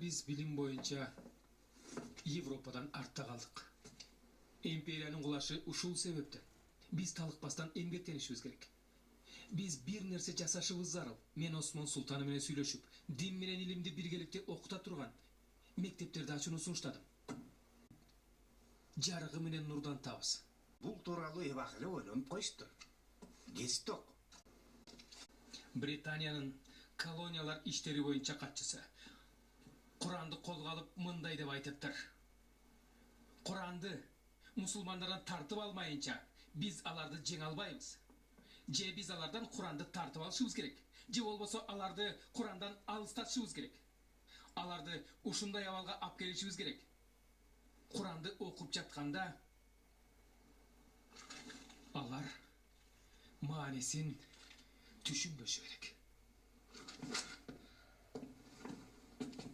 Biz bilim boyunca Европадан артта калдык. Империянын кулашы ушул себептен. Биз талыкпастан эмгектенишибиз керек. Биз бир нерсе жасашыбыз зарыл. Мен Осмон султаны менен сүйлөшүп, дин менен илимди биргеликте окута турган мектептерди ачууну сунуштадым. Жарыгы менен нурдан табыз. Бул тууралуу эбак эле ойлонуп коюштур. Кесипток. Британиянын колониялар иштери боюнча катчысы Куранды колго алып мындай деп айтыптыр. Куранды мусулмандардан тартып алмайынча биз аларды жеңе албайбыз. Же биз алардан Куранды тартып алышыбыз керек. Же болбосо аларды Курандан алыстатышыбыз керек. Аларды ушундай абалга алып келишибиз керек. Куранды окуп жатканда алар маанисин түшүнбөшү керек.